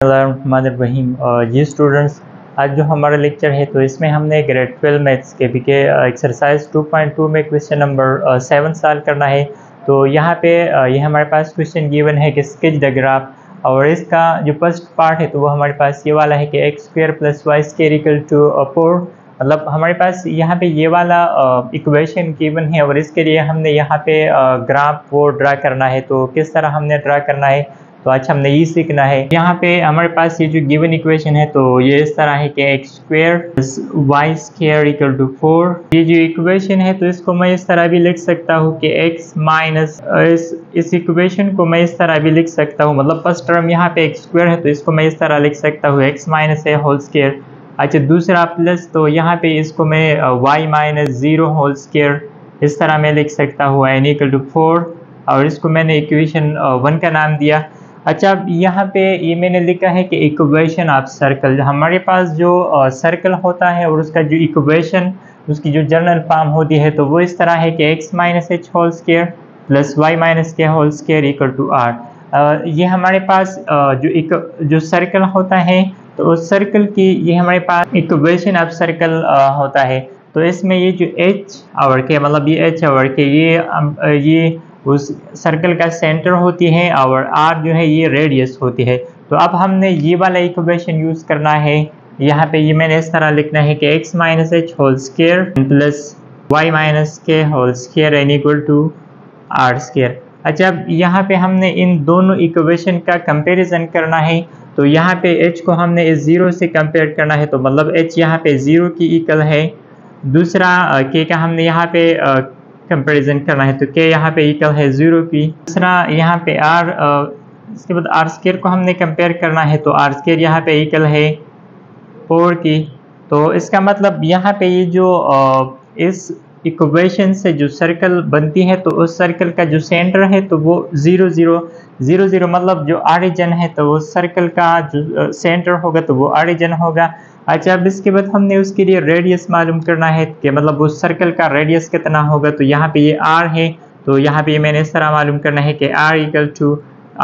बिस्मिल्लाहिर्रहमानिर्रहीम। जी स्टूडेंट्स, आज जो हमारा लेक्चर है तो इसमें हमने ग्रेड 12 मैथ्स के बी के एक्सरसाइज 2.2 में क्वेश्चन नंबर 7 सॉल्व करना है। तो यहाँ पे ये हमारे पास क्वेश्चन गिवन है कि स्केच द ग्राफ, और इसका जो फर्स्ट पार्ट है तो वो हमारे पास ये वाला है कि x square plus y square equal to 4। मतलब हमारे पास यहाँ पे ये वाला इक्वेशन गिवन है और इसके लिए हमने यहाँ पे ग्राफ वो ड्रा करना है। तो किस तरह हमने ड्रा करना है तो आज हमने ये सीखना है। यहाँ पे हमारे पास ये जो गिवन इक्वेशन है तो ये इस तरह है कि x square plus y square equal to 4। ये जो इक्वेशन है तो इसको मैं इस तरह भी लिख सकता हूँ कि एक्स माइनस इस इक्वेशन को मैं इस तरह भी लिख सकता हूँ। मतलब फर्स्ट टर्म यहाँ पे एक्स स्क्वायर है तो इसको मैं इस तरह लिख सकता हूँ एक्स माइनस ए होल स्क्वायर। अच्छा, दूसरा प्लस तो यहाँ पे इसको मैं वाई माइनस 0 होल स्क्वायर इस तरह मैं लिख सकता हूँ एन इक्वल टू 4, और इसको मैंने इक्वेशन 1 का नाम दिया। अच्छा, अब यहाँ पे ये मैंने लिखा है कि इक्वेशन ऑफ सर्कल। हमारे पास जो सर्कल होता है और उसका जो इक्वेशन उसकी जो जनरल फॉर्म होती है तो वो इस तरह है कि x minus h whole square plus y minus k whole square equal to r. ये हमारे पास जो सर्कल होता है तो उस सर्कल की ये हमारे पास इक्वेशन ऑफ सर्कल होता है। तो इसमें ये जो एच और के मतलब ये एच और के ये उस सर्कल का सेंटर होती है और आर जो है ये रेडियस होती है। तो अब हमने ये वाला इक्वेशन यूज करना है। यहाँ पे ये मैंने इस तरह लिखना है कि x minus h whole square plus y minus k whole square and equal to r square. अच्छा, अब यहाँ पे हमने इन दोनों इक्वेशन का कंपैरिजन करना है। तो यहाँ पे h को हमने इस 0 से कंपेयर करना है, तो मतलब h यहाँ पे 0 की इक्वल है। दूसरा k का हमने यहाँ पे कंपैरिजन करना है तो k यहाँ पे इक्वल है 0 की। दूसरा यहाँ पे r, इसके बाद आर स्क्वायर को हमने कंपेयर करना है तो आर स्क्वायर यहाँ पे इक्वल है 4 की। तो इसका मतलब यहाँ पे ये जो इस इक्वेशन से जो सर्कल बनती है तो उस सर्कल का जो सेंटर है तो वो 0 0 0 0 मतलब जो ऑरिजिन है तो वो सर्कल का जो सेंटर होगा तो वो ऑरिजिन होगा। अच्छा, अब इसके बाद हमने उसके लिए रेडियस मालूम करना है कि मतलब उस सर्कल का रेडियस कितना होगा। तो यहाँ पे ये r है तो यहाँ पे मैंने इस तरह मालूम करना है कि r इक्वल टू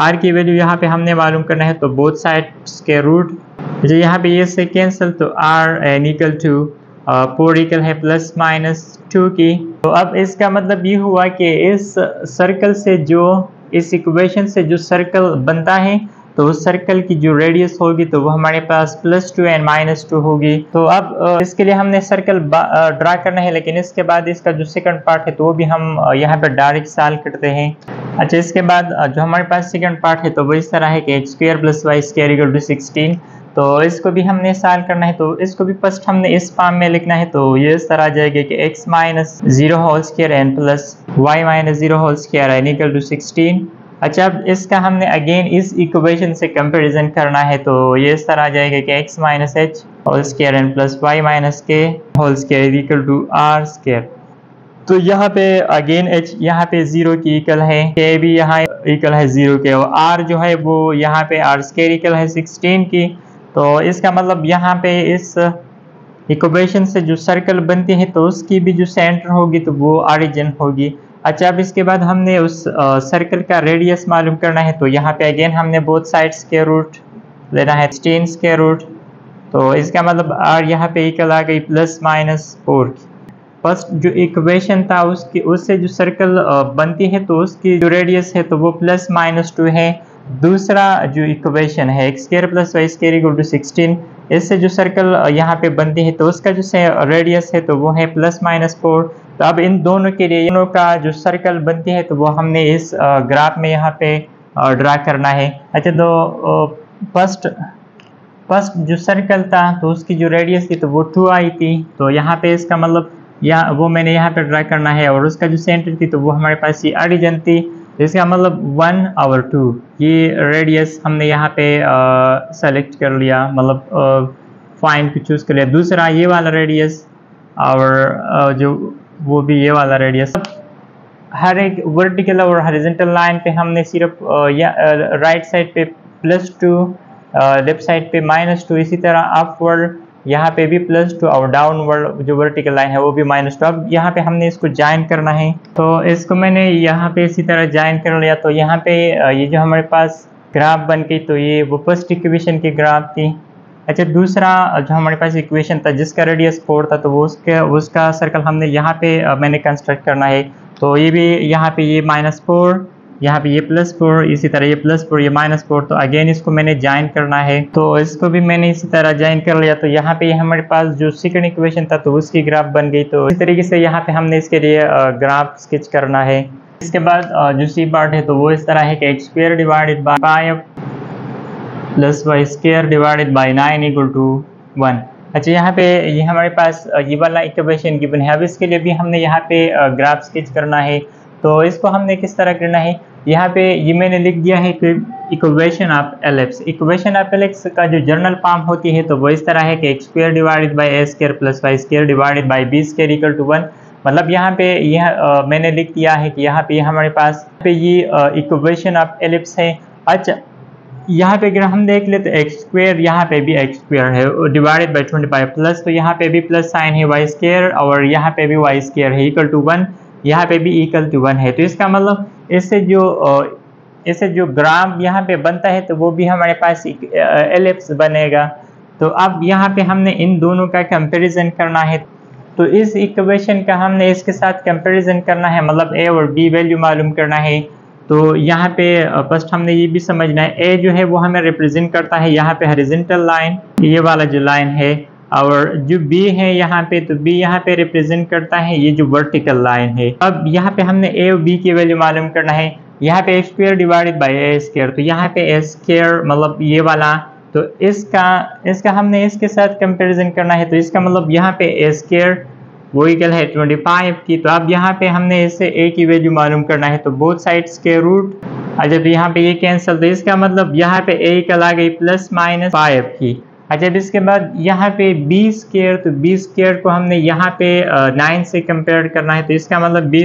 r की वैल्यू यहाँ पे हमने मालूम करना है तो बोथ साइड्स के रूट जो यहाँ पे ये से कैंसिल तो r n equal to 4 equal है प्लस माइनस 2 की। तो अब इसका मतलब ये हुआ कि इस सर्कल से जो इस इक्वेशन से जो सर्कल बनता है तो उस सर्कल की जो रेडियस होगी तो वो हमारे पास +2 एंड -2 होगी। तो अब इसके लिए हमने सर्कल ड्रा करना है, लेकिन इसके बाद इसका जो सेकंड पार्ट है तो वो भी हम यहाँ पर डायरेक्ट सॉल्व करते हैं। अच्छा, इसके बाद जो हमारे पास सेकंड पार्ट है तो वो इस तरह है कि x square plus y square equal to 16। तो इसको भी हमने सॉल्व करना है तो इसको भी फर्स्ट हमने इस फॉर्म में लिखना है। तो ये इस तरह आ जाएगा कि x minus 0 whole square and plus y minus 0 whole square and equal to 16। अच्छा, अब इसका हमने अगेन इस इक्वेशन से कंपैरिजन करना है तो ये इस तरह आ जाएगा कि x minus h whole square and plus y minus k whole square equal to r square. तो यहाँ पे अगेन h यहाँ पे 0 की इक्वल है, k भी यहाँ इक्वल है 0 के, और r जो है वो यहाँ पे आर स्क्वायर इक्वल है 16 की। तो इसका मतलब यहाँ पे इस इक्वेशन से जो सर्कल बनती है तो उसकी भी जो सेंटर होगी तो वो ऑरिजिन होगी। अच्छा, अब इसके बाद हमने उस सर्कल का रेडियस मालूम करना है तो यहाँ पे अगेन हमने बोथ साइड्स के रूट लेना है 16 के रूट। तो इसका मतलब r यहाँ पे इक्वल आ गई प्लस माइनस 4 की। फर्स्ट जो इक्वेशन था उससे जो सर्कल बनती है तो उसकी जो रेडियस है तो वो प्लस माइनस 2 है। दूसरा जो इक्वेशन है x square plus y square equal to 16, इससे जो सर्कल यहाँ पे बनती है तो उसका जो रेडियस है तो वो है प्लस माइनस 4। तो अब इन दोनों के लिए दोनों का जो सर्कल बनती है तो वो हमने इस ग्राफ में यहाँ पे ड्रा करना है। अच्छा, तो फर्स्ट जो सर्कल था तो उसकी जो रेडियस थी तो वो 2 आई थी। तो यहाँ पे इसका मतलब वो मैंने यहाँ पे ड्रा करना है, और उसका जो सेंटर थी तो वो हमारे पास ये ऑरिजिन थी। इसका मतलब 1 और 2 ये रेडियस हमने यहाँ पे सेलेक्ट कर लिया, मतलब पॉइंट को चूज कर लिया। दूसरा ये वाला रेडियस और जो वो भी ये वाला रेडियस। हर एक वर्टिकल और हॉरिजॉन्टल लाइन पे हमने सिर्फ राइट साइड पे +2, लेफ्ट साइड पे -2, इसी तरह अपवर्ड यहाँ पे भी +2 और डाउनवर्ड जो वर्टिकल लाइन है वो भी -2। अब यहाँ पे हमने इसको ज्वाइन करना है तो इसको मैंने यहाँ पे इसी तरह ज्वाइन कर लिया। तो यहाँ पे ये जो हमारे पास ग्राफ बन गई, तो ये वो फर्स्ट इक्वेशन की ग्राफ थी। अच्छा, दूसरा जो हमारे पास इक्वेशन था जिसका रेडियस 4 था, तो वो उसका सर्कल हमने यहाँ पे मैंने कंस्ट्रक्ट करना है। तो ये भी यहाँ पे ये -4, यहाँ पे ये +4, इसी तरह ये +4, ये -4, तो अगेन इसको मैंने ज्वाइन करना है। तो इसको भी मैंने इसी तरह ज्वाइन कर लिया। तो यहाँ पे हमारे पास जो सेकंड इक्वेशन था तो उसकी ग्राफ बन गई। तो इस तरीके से यहाँ पे हमने इसके लिए ग्राफ स्केच करना है। इसके बाद जो सी पार्ट है तो वो इस तरह है कि x² divided by 5 plus y² divided by 9 equal to 1। अच्छा, यहाँ पे ये हमारे पास ये वाला इक्वेशन गिवन है। अब इसके लिए भी हमने यहाँ पे ग्राफ स्केच करना है। तो इसको हमने किस तरह करना है, यहाँ पे ये मैंने लिख दिया है कि equation of ellipse. Equation of ellipse का जो जर्नल फॉर्म होती है तो वो इस तरह है कि x² divided by a² plus y² divided by b² equal to 1। मतलब यहाँ पे यह मैंने लिख दिया है कि यहाँ पे हमारे पास पे ये इक्वेशन ऑफ एलिप्स है। अच्छा, यहाँ पे अगर हम देख ले तो x², यहाँ पे भी x² है डिवाइडेड बाय 25 प्लस, तो यहाँ पे भी प्लस साइन है y² और यहाँ पे भी y² है इक्वल टू 1, यहाँ पे भी इक्वल टू 1 है। तो इसका मतलब इससे जो ग्राफ यहाँ पे बनता है तो वो भी हमारे पास एलिप्स बनेगा। तो अब यहाँ पे हमने इन दोनों का कंपैरिजन करना है। तो इस इक्वेशन का हमने इसके साथ कंपैरिजन करना है, मतलब a और b वैल्यू मालूम करना है। तो यहाँ पे फर्स्ट हमने ये भी समझना है, a जो है वो हमें रिप्रेजेंट करता है यहाँ पे हॉरिजॉन्टल लाइन, ये वाला जो लाइन है, और जो b है यहाँ पे, तो b यहाँ पे रिप्रेजेंट करता है ये जो वर्टिकल लाइन है। अब यहाँ पे हमने a और b की वैल्यू मालूम करना है। यहाँ पे x² डिवाइडेड बाय a², तो यहाँ पे a² मतलब ये वाला, तो इसका हमने इसके साथ कंपैरिजन करना है। तो इसका मतलब यहाँ पे a² वो इक्वल है 25 की। तो अब यहाँ पे हमने इससे a की वैल्यू मालूम करना है, तो बोथ साइड्स के रूट। अच्छा, तो यहाँ पे ये कैंसिल, तो इसका मतलब यहाँ पे a इक्वल आ गई +-5 की। अच्छा, इसके बाद यहाँ पे b², तो b² को हमने यहाँ पे 9 से कंपेयर करना है। तो इसका मतलब b²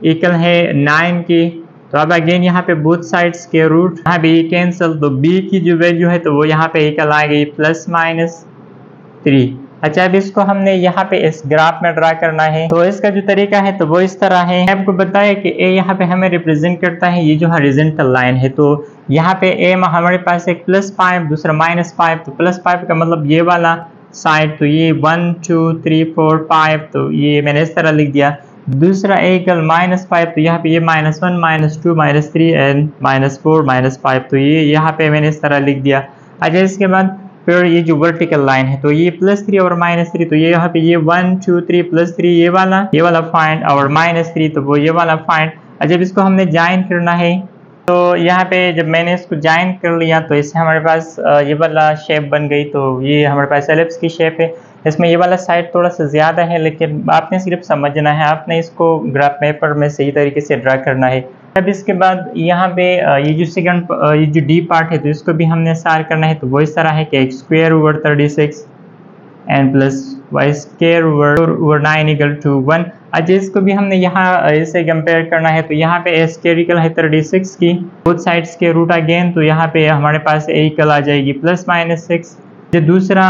इक्वल है 9 की। तो अब अगेन यहाँ पे बोथ साइड्स के रूट, यहाँ पे ये कैंसिल, तो b की जो वैल्यू है तो वो यहाँ पे इक्वल आ गई +-3। अच्छा, अब इसको हमने यहाँ पे इस ग्राफ में ड्रा करना है। तो इसका जो तरीका है तो वो इस तरह है। आपको बताया कि a यहाँ पे हमें रिप्रेजेंट करता है ये जो हॉरिजॉन्टल लाइन है। तो यहाँ पे a में हमारे पास एक +5, दूसरा -5, तो +5 का मतलब ये वाला साइड, तो ये 1 2 3 4 5, तो ये मैंने इस तरह लिख दिया। दूसरा a इक्वल -5, तो यहाँ पे ये -1 -2 -3 एंड -4 -5, तो ये यहाँ पे मैंने इस तरह लिख दिया। अच्छा, इसके बाद फिर ये जो वर्टिकल लाइन है तो ये +3 और -3, तो ये यहाँ पे ये 1 2 3 +3 ये वाला फाइंड, और -3 तो वो ये वाला फाइंड। जब इसको हमने ज्वाइन करना है तो यहाँ पे जब मैंने इसको ज्वाइन कर लिया तो इससे हमारे पास ये वाला शेप बन गई। तो ये हमारे पास एलिप्स की शेप है। इसमें ये वाला साइड थोड़ा सा ज़्यादा है, लेकिन आपने सिर्फ समझना है, आपने इसको ग्राफ पेपर में सही तरीके से ड्रा करना है। अब इसके बाद यहाँ पे ये जो सेकंड ये जो डी पार्ट है तो इसको भी हमने सार करना है। तो वो इस तरह है कि x² over 36 and plus y² over 9 equal to 1। अच्छा, इसको भी हमने यहाँ इसे कंपेयर करना है। तो यहाँ पे a² इक्वल है 36 की, बोथ साइड्स के रूट अगेन, तो यहाँ पे हमारे पास a इक्वल आ जाएगी +-6। जो दूसरा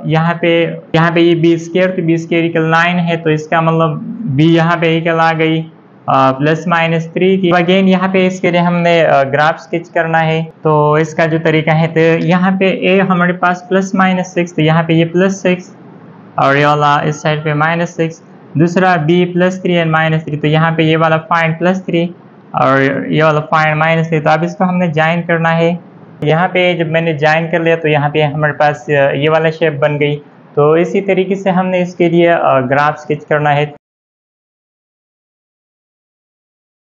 यहाँ पे ये b² तो b² इक्वल 9 है, तो इसका मतलब b यहाँ पे इक्वल आ गई +-3 की। अगेन यहाँ पे इसके लिए हमने ग्राफ स्केच करना है। तो इसका जो तरीका है, तो यहाँ पे a हमारे पास +-6, तो यहाँ पे ये +6 और ये वाला इस साइड पे -6। दूसरा b +3 एंड -3, तो यहाँ पे ये वाला फाइंड +3 और ये वाला फाइंड -3। तो अब इसको हमने ज्वाइन करना है। यहाँ पे जब मैंने ज्वाइन कर लिया तो यहाँ पे हमारे पास ये वाला शेप बन गई। तो इसी तरीके से हमने इसके लिए ग्राफ स्केच करना है।